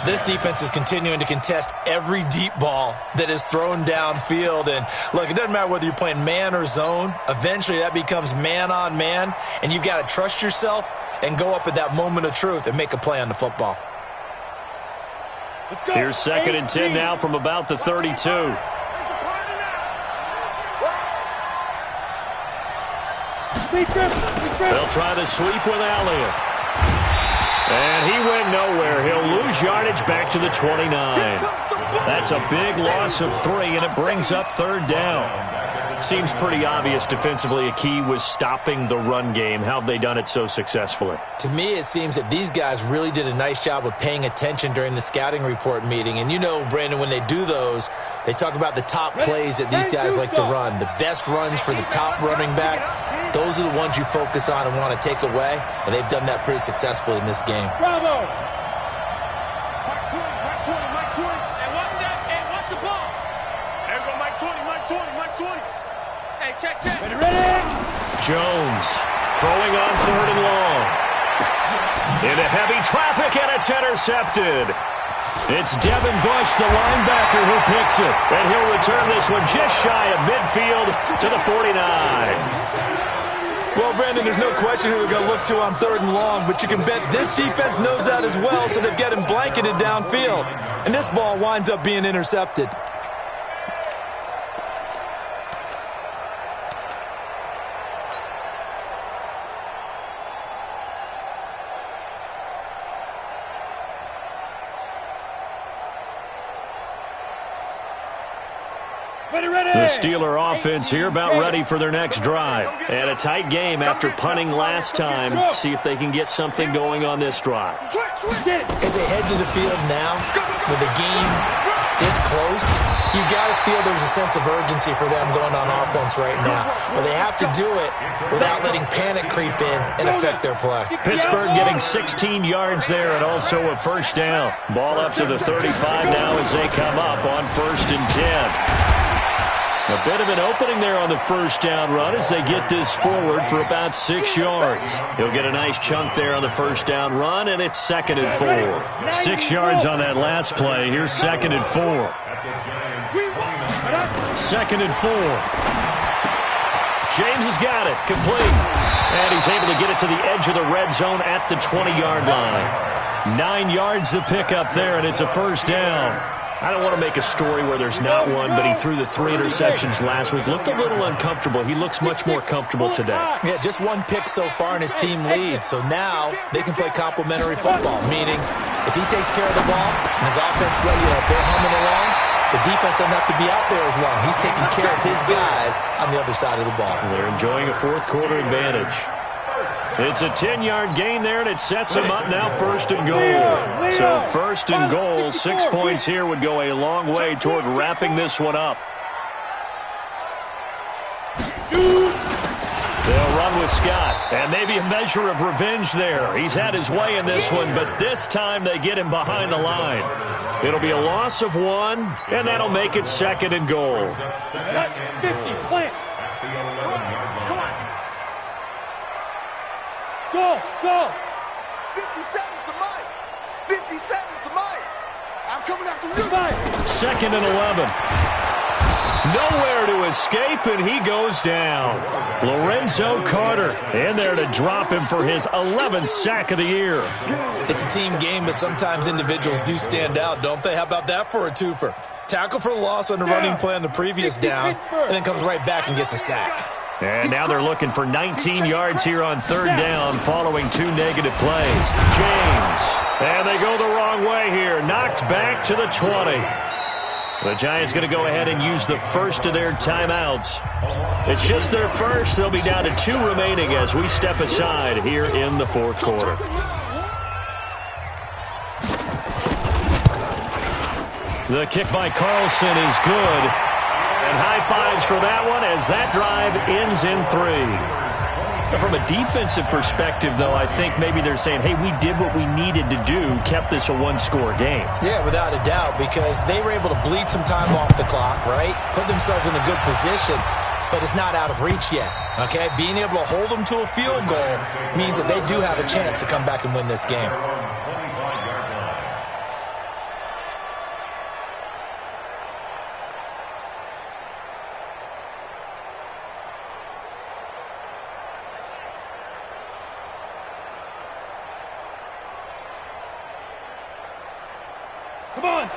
This defense is continuing to contest every deep ball that is thrown downfield. And, look, it doesn't matter whether you're playing man or zone. Eventually that becomes man on man, and you've got to trust yourself and go up at that moment of truth and make a play on the football. Here's second and 10 now from about the 32. They'll try the sweep with Elliott. And he went nowhere. He'll lose yardage back to the 29. That's a big loss of 3, and it brings up third down. Seems pretty obvious defensively a key was stopping the run game. How have they done it so successfully? To me, it seems that these guys really did a nice job of paying attention during the scouting report meeting. And you know, Brandon, when they do those, they talk about the top plays that these guys like to run. The best runs for the top running back, those are the ones you focus on and want to take away. And they've done that pretty successfully in this game. Bravo! Jones throwing on third and long. Into heavy traffic, and it's intercepted. It's Devin Bush, the linebacker, who picks it. And he'll return this one just shy of midfield to the 49. Well, Brandon, there's no question who they're going to look to on third and long, but you can bet this defense knows that as well, so they've got him blanketed downfield. And this ball winds up being intercepted. The Steeler offense here about ready for their next drive. And a tight game after punting last time. See if they can get something going on this drive. As they head to the field now, with the game this close, you've got to feel there's a sense of urgency for them going on offense right now. But they have to do it without letting panic creep in and affect their play. Pittsburgh getting 16 yards there and also a first down. Ball up to the 35 now as they come up on 1st and 10. A bit of an opening there on the first down run as they get this forward for about 6 yards. He'll get a nice chunk there on the first down run, and it's 2nd and 4. 6 yards on that last play. Here's 2nd and 4. 2nd and 4. James has got it. Complete. And he's able to get it to the edge of the red zone at the 20-yard line. 9 yards the pickup there, and it's a first down. I don't want to make a story where there's not one, but he threw the 3 interceptions last week. Looked a little uncomfortable. He looks much more comfortable today. Yeah, just 1 pick so far, and his team leads. So now they can play complementary football, meaning if he takes care of the ball and his offense, they're humming along, the defense doesn't have to be out there as long. He's taking care of his guys on the other side of the ball. They're enjoying a fourth-quarter advantage. It's a 10-yard gain there, and it sets him up now 1st and goal. So 1st and goal, 6 points here would go a long way toward wrapping this one up. They'll run with Scott, and maybe a measure of revenge there. He's had his way in this one, but this time they get him behind the line. It'll be a loss of 1, and that'll make it 2nd and goal. 50, plant. Go, go. 57's the mic. 57's the mic. I'm coming after you. 2nd and 11. Nowhere to escape, and he goes down. Lorenzo Carter in there to drop him for his 11th sack of the year. It's a team game, but sometimes individuals do stand out, don't they? How about that for a twofer? Tackle for loss on the running play on the previous down, and then comes right back and gets a sack. And now they're looking for 19 yards here on 3rd down following 2 negative plays. James. And they go the wrong way here. Knocked back to the 20. The Giants going to go ahead and use the first of their timeouts. It's just their first. They'll be down to 2 remaining as we step aside here in the fourth quarter. The kick by Carlson is good. And high fives for that one as that drive ends in 3. From a defensive perspective, though, I think maybe they're saying, hey, we did what we needed to do, kept this a 1-score game. Yeah, without a doubt, because they were able to bleed some time off the clock, right? Put themselves in a good position, but it's not out of reach yet, okay? Being able to hold them to a field goal means that they do have a chance to come back and win this game.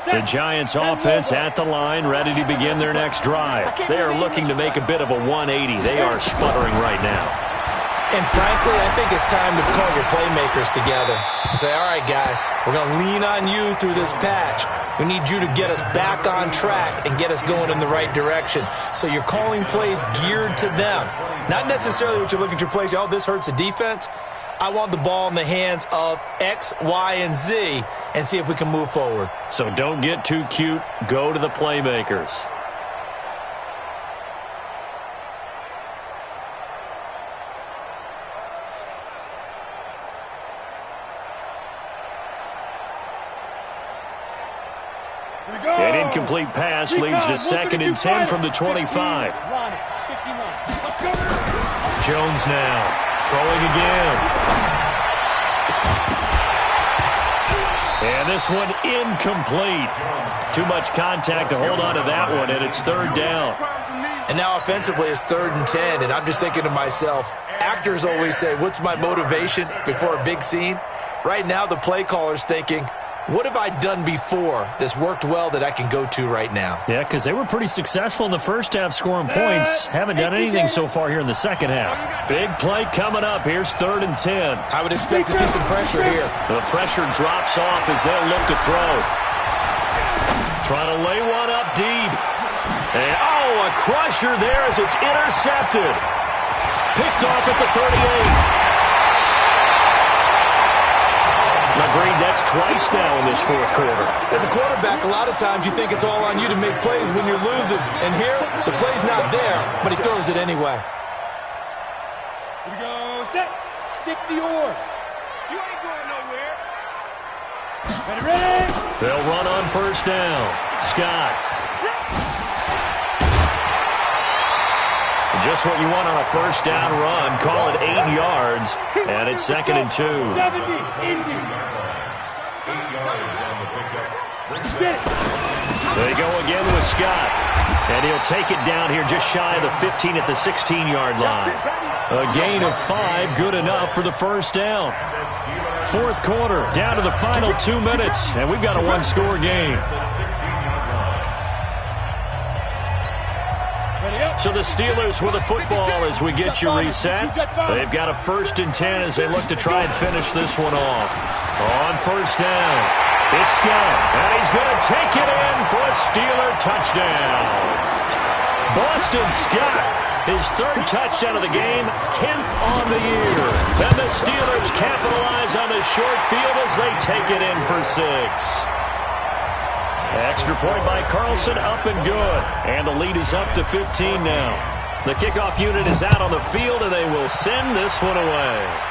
The Giants offense at the line, ready to begin their next drive. They are looking to make a bit of a 180. They are sputtering right now. And frankly, I think it's time to call your playmakers together and say, all right, guys, we're going to lean on you through this patch. We need you to get us back on track and get us going in the right direction. So you're calling plays geared to them. Not necessarily what you look at your plays, oh, this hurts the defense. I want the ball in the hands of X, Y, and Z and see if we can move forward. So don't get too cute. Go to the playmakers. An incomplete pass leads to 2nd and 10 from the 25. Jones now. Throwing again. And this one incomplete. Too much contact to hold on to that one, and it's 3rd down. And now offensively it's 3rd and 10, and I'm just thinking to myself, actors always say, what's my motivation before a big scene? Right now the play caller's thinking, what have I done before that's worked well that I can go to right now? Yeah, because they were pretty successful in the first half scoring points. Haven't done anything so far here in the second half. Big play coming up. Here's 3rd and 10. I would expect to see some pressure here. The pressure drops off as they'll look to throw. Trying to lay one up deep. And, a crusher there as it's intercepted. Picked off at the 38. Agreed, that's twice now in this fourth quarter. As a quarterback, a lot of times you think it's all on you to make plays when you're losing. And here, the play's not there, but he throws it anyway. Here we go, set, 60 or. You ain't going nowhere. Ready. They'll run on 1st down. Scott. Just what you want on a 1st down run. Call it 8 yards, and it's 2nd and 2. 70, Indy. They go again with Scott, and he'll take it down here just shy of the 15 at the 16-yard line. A gain of 5, good enough for the 1st down. Fourth quarter, down to the final 2 minutes, and we've got a 1-score game. So the Steelers with the football as we get you reset. They've got a 1st and 10 as they look to try and finish this one off. On 1st down, it's Scott, and he's going to take it in for a Steeler touchdown. Boston Scott, his 3rd touchdown of the game, 10th on the year. Then the Steelers capitalize on the short field as they take it in for 6. Extra point by Carlson, up and good. And the lead is up to 15 now. The kickoff unit is out on the field, and they will send this one away.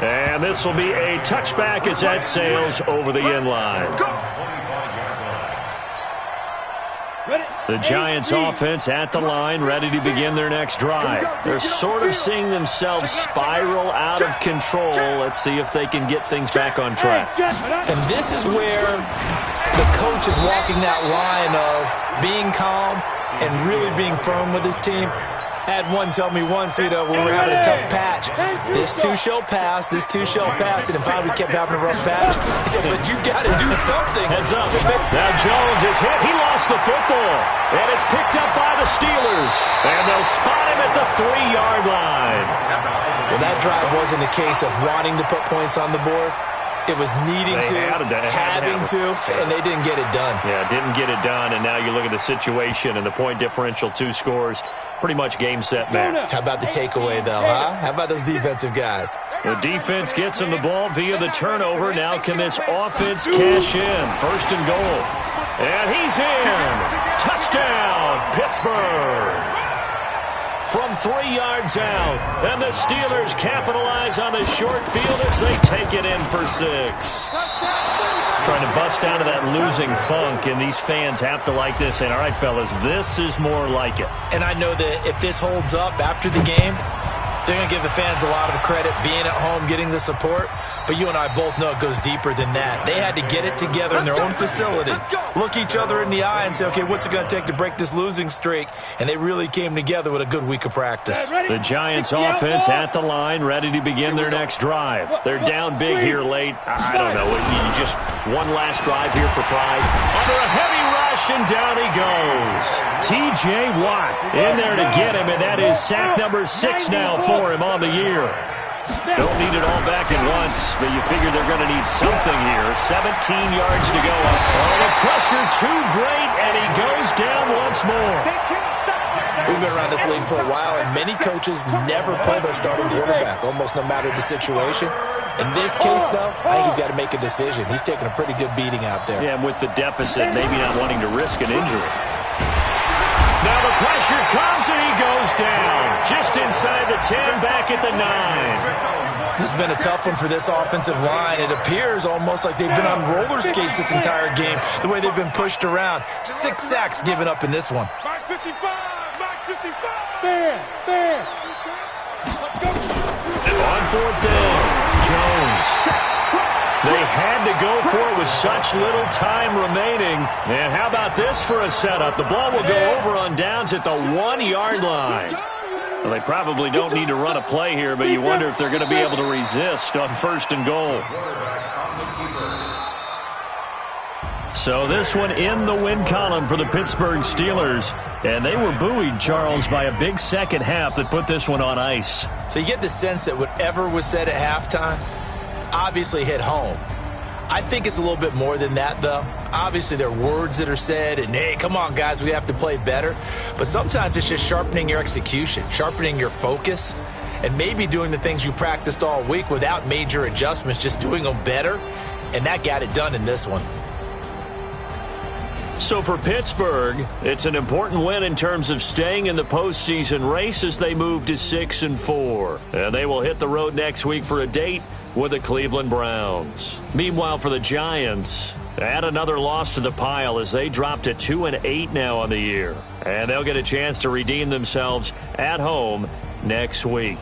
And this will be a touchback as that sails over the end line. The Giants offense at the line, ready to begin their next drive. They're sort of seeing themselves spiral out of control. Let's see if they can get things back on track. And this is where the coach is walking that line of being calm and really being firm with his team. I had one tell me once, when we were having a tough patch, this too shall pass, this too shall pass, and then finally we kept having a rough patch. He said, but you got to do something. Heads up. Now Jones is hit. He lost the football. And it's picked up by the Steelers. And they'll spot him at the 3-yard line. Well, that drive wasn't a case of wanting to put points on the board. It was needing having to, and they didn't get it done. Yeah, didn't get it done, and now you look at the situation and the point differential, 2 scores, pretty much game, set, match. How about the takeaway, though, huh? How about those defensive guys? The defense gets him the ball via the turnover. Now can this offense cash in? 1st and goal. And he's in. Touchdown, Pittsburgh. From 3 yards out, and the Steelers capitalize on the short field as they take it in for 6. Trying to bust out of that losing funk, and these fans have to like this. And all right, fellas, this is more like it. And I know that if this holds up after the game, they're going to give the fans a lot of credit being at home, getting the support. But you and I both know it goes deeper than that. They had to get it together in their own facility, look each other in the eye and say, okay, what's it going to take to break this losing streak? And they really came together with a good week of practice. The Giants offense at the line, ready to begin their next drive. They're down big here late. I don't know. You just one last drive here for pride. Under a heavy rush, and down he goes. T.J. Watt in there to get him, and that is sack number 6 now for him on the year. Don't need it all back at once, but you figure they're going to need something here. 17 yards to go. Oh, the pressure too great, and he goes down once more. We've been around this league for a while, and many coaches never play their starting quarterback, almost no matter the situation. In this case, though, I think he's got to make a decision. He's taking a pretty good beating out there. Yeah, and with the deficit, maybe not wanting to risk an injury. Now the pressure comes, and he goes down. Just inside the 10, back at the 9. This has been a tough one for this offensive line. It appears almost like they've been on roller skates this entire game, the way they've been pushed around. 6 sacks given up in this one. Mike 55! Mike 55! Fair. On 4th down, Jones. They had to go for it with such little time remaining. And how about this for a setup? The ball will go over on downs at the 1-yard line. Well, they probably don't need to run a play here, but you wonder if they're going to be able to resist on 1st and goal. So this one in the win column for the Pittsburgh Steelers. And they were buoyed, Charles, by a big second half that put this one on ice. So you get the sense that whatever was said at halftime obviously hit home. I think it's a little bit more than that, though. Obviously, there are words that are said, and, hey, come on, guys, we have to play better. But sometimes it's just sharpening your execution, sharpening your focus, and maybe doing the things you practiced all week without major adjustments, just doing them better. And that got it done in this one. So for Pittsburgh, it's an important win in terms of staying in the postseason race as they move to 6-4. And they will hit the road next week for a date with the Cleveland Browns. Meanwhile, for the Giants, add another loss to the pile as they drop to 2-8 now on the year. And they'll get a chance to redeem themselves at home next week.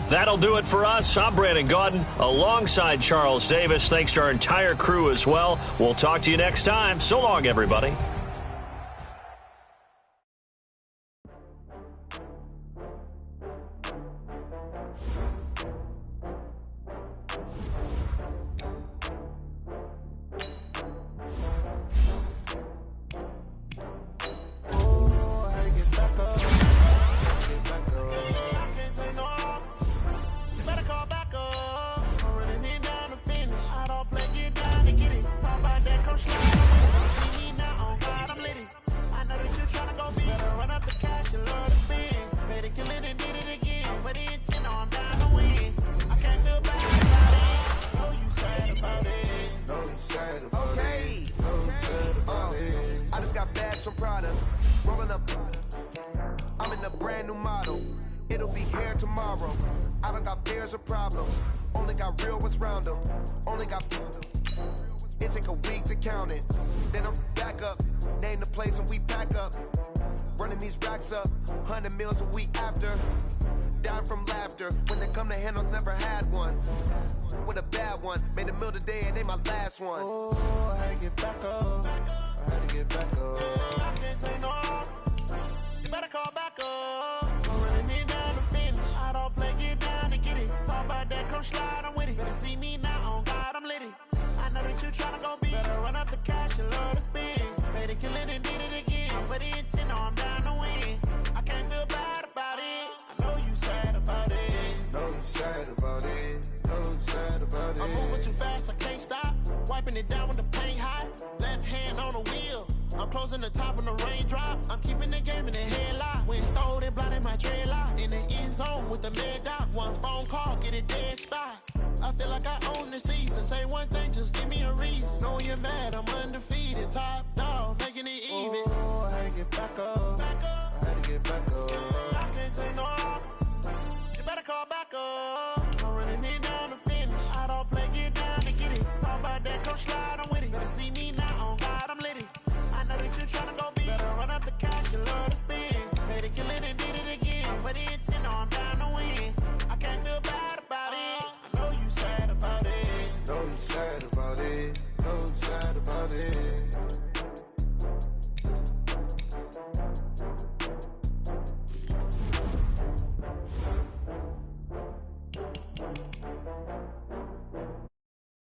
That'll do it for us. I'm Brandon Gaudin alongside Charles Davis. Thanks to our entire crew as well. We'll talk to you next time. So long, everybody. I'm in a brand new model. It'll be here tomorrow. I don't got fears or problems. Only got real ones round them. Only got. It take a week to count it. Then I'm back up. Name the place and we pack up. Running these racks up. 100 meals a week after. Down from laughter. When they come to handles, never had one. With a bad one. Made a meal today and they my last one. Oh, I had to get back up. I had to get back up. I can't take no off. You better call back up. I'm running it down to finish. I don't play, get down and get it. Talk about that, come slide, I'm with it. Better see me now, on God, I'm litty. I know that you tryna go be. Better run up the cash, you love to spend. Better kill it and did it again. But the intent, no, I'm down to win. I can't feel bad about it. I know you sad about it. Know you sad about it. Know you sad about wiping it down when the paint hot. Left hand on the wheel. I'm closing the top when the raindrop. I'm keeping the game in the headlock. When throwed and blinded my dreadlock. In the end zone with the mad dot. One phone call, get it dead spot. I feel like I own the season. Say one thing, just give me a reason. Know you're mad, I'm undefeated. Top dog, making it even. Oh, I had to get back up. I had to get back up. I can't take no. You better call back up.